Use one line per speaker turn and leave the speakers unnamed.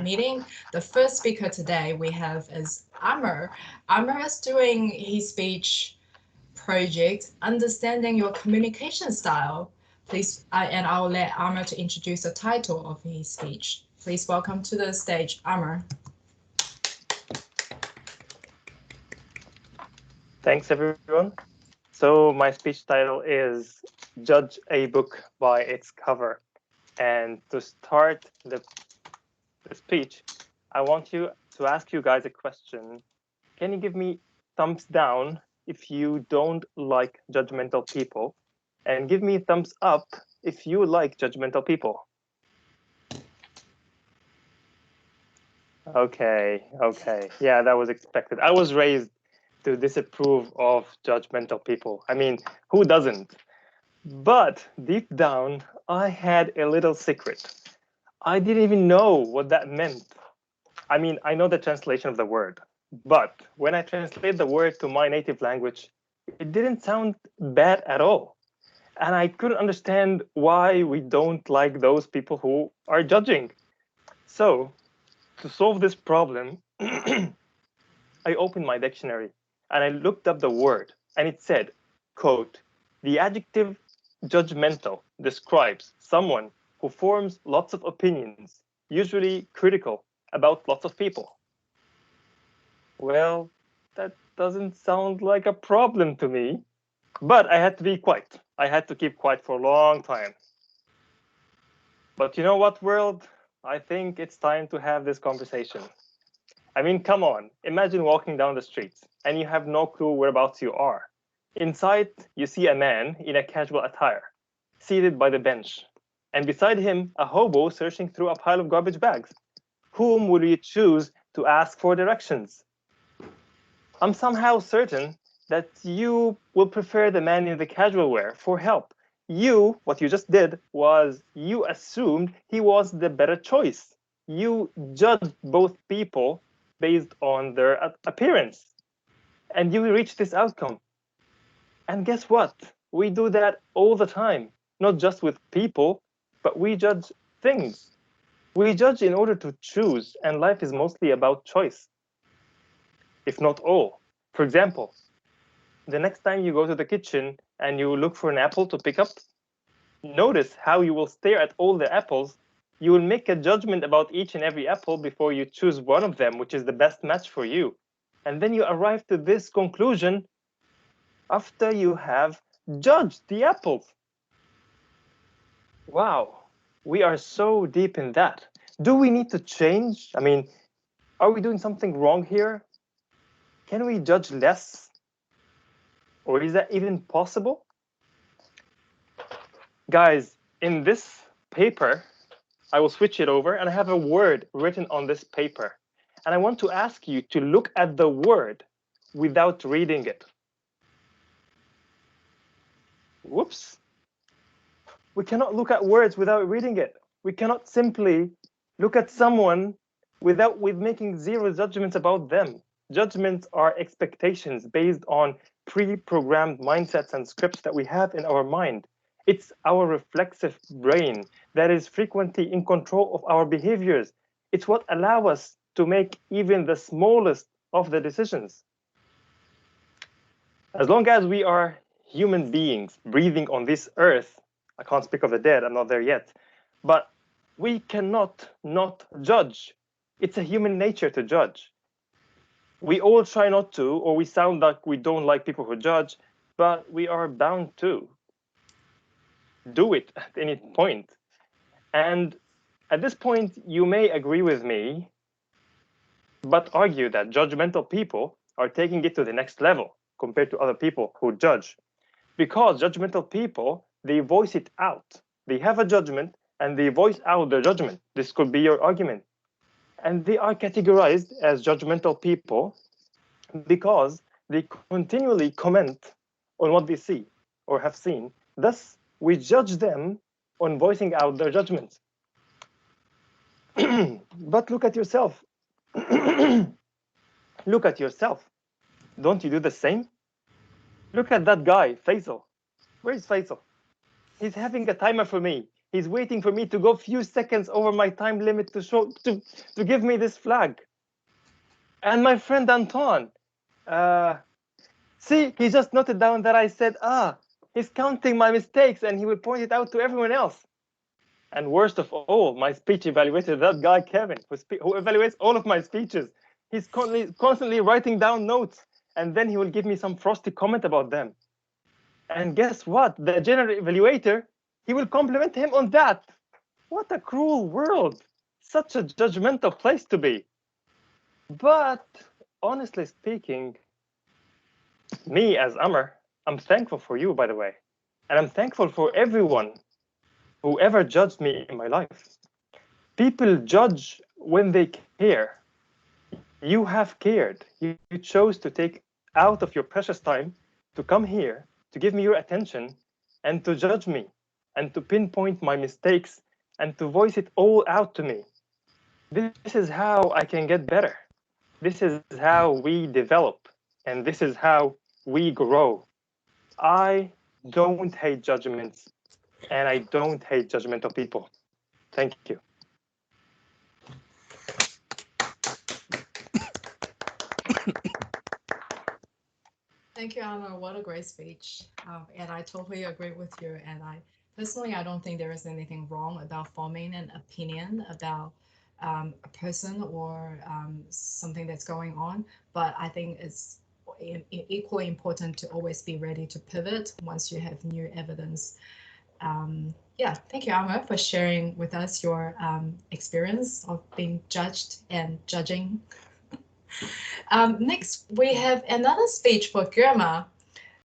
meeting. The first speaker today we have is Amr. Amr is doing his speech project, Understanding Your Communication Style. Please, and I'll let Amr to introduce the title of his speech. Please welcome to the stage, Amr.
Thanks, everyone. So my speech title is Judge a Book by Its Cover. And to start the speech, I want to ask you guys a question. Can you give me thumbs down if you don't like judgmental people? And give me thumbs up if you like judgmental people. Okay. Yeah, that was expected. I was raised to disapprove of judgmental people. I mean, who doesn't? But deep down, I had a little secret. I didn't even know what that meant. I mean, I know the translation of the word, but when I translate the word to my native language, it didn't sound bad at all. And I couldn't understand why we don't like those people who are judging. So, to solve this problem, I opened my dictionary and I looked up the word, and it said, quote, the adjective judgmental describes someone who forms lots of opinions, usually critical, about lots of people. Well, that doesn't sound like a problem to me, but I had to be quiet. I had to keep quiet for a long time. But you know what, world? I think it's time to have this conversation. I mean, come on, imagine walking down the streets and you have no clue whereabouts you are. Inside, you see a man in a casual attire, seated by the bench, and beside him, a hobo searching through a pile of garbage bags. Whom will you choose to ask for directions? I'm somehow certain that you will prefer the man in the casual wear for help. What you just did was you assumed he was the better choice. You judged both people based on their appearance, and you reached this outcome. And guess what? We do that all the time, not just with people, but we judge things. We judge in order to choose, and life is mostly about choice, if not all. For example, the next time you go to the kitchen and you look for an apple to pick up, notice how you will stare at all the apples. You will make a judgment about each and every apple before you choose one of them, which is the best match for you. And then you arrive to this conclusion after you have judged the apples. Wow, we are so deep in that. Do we need to change? I mean, are we doing something wrong here? Can we judge less? Or is that even possible? Guys, in this paper, I will switch it over and I have a word written on this paper. And I want to ask you to look at the word without reading it. Whoops. We cannot look at words without reading it. We cannot simply look at someone with making zero judgments about them. Judgments are expectations based on pre-programmed mindsets and scripts that we have in our mind. It's our reflexive brain that is frequently in control of our behaviors. It's what allows us to make even the smallest of the decisions. As long as we are human beings breathing on this earth, I can't speak of the dead, I'm not there yet, but we cannot not judge. It's a human nature to judge. We all try not to, or we sound like we don't like people who judge, but we are bound to do it at any point. And at this point, you may agree with me, but argue that judgmental people are taking it to the next level compared to other people who judge. Because judgmental people, they voice it out. They have a judgment and they voice out their judgment. This could be your argument. And they are categorized as judgmental people because they continually comment on what they see or have seen. Thus, we judge them on voicing out their judgments. But look at yourself. Look at yourself. Don't you do the same? Look at that guy, Faisal. Where is Faisal? He's having a timer for me. He's waiting for me to go a few seconds over my time limit to give me this flag. And my friend Anton, see, he just noted down that I said, he's counting my mistakes and he will point it out to everyone else. And worst of all, my speech evaluator, that guy Kevin, who evaluates all of my speeches, he's constantly writing down notes, and then he will give me some frosty comment about them. And guess what? The general evaluator, he will compliment him on that. What a cruel world. Such a judgmental place to be. But honestly speaking, me as Amr, I'm thankful for you, by the way. And I'm thankful for everyone who ever judged me in my life. People judge when they care. You have cared. You chose to take out of your precious time to come here, to give me your attention, and to judge me, and to pinpoint my mistakes, and to voice it all out to me. This is how I can get better. This is how we develop, and this is how we grow. I don't hate judgments, and I don't hate judgmental people. Thank you.
Thank you, Anna. What a great speech. And I totally agree with you. And I don't think there is anything wrong about forming an opinion about a person or something that's going on. But I think it's equally important to always be ready to pivot once you have new evidence. Yeah, thank you, Alma, for sharing with us your experience of being judged and judging. Next, we have another speech for Germa.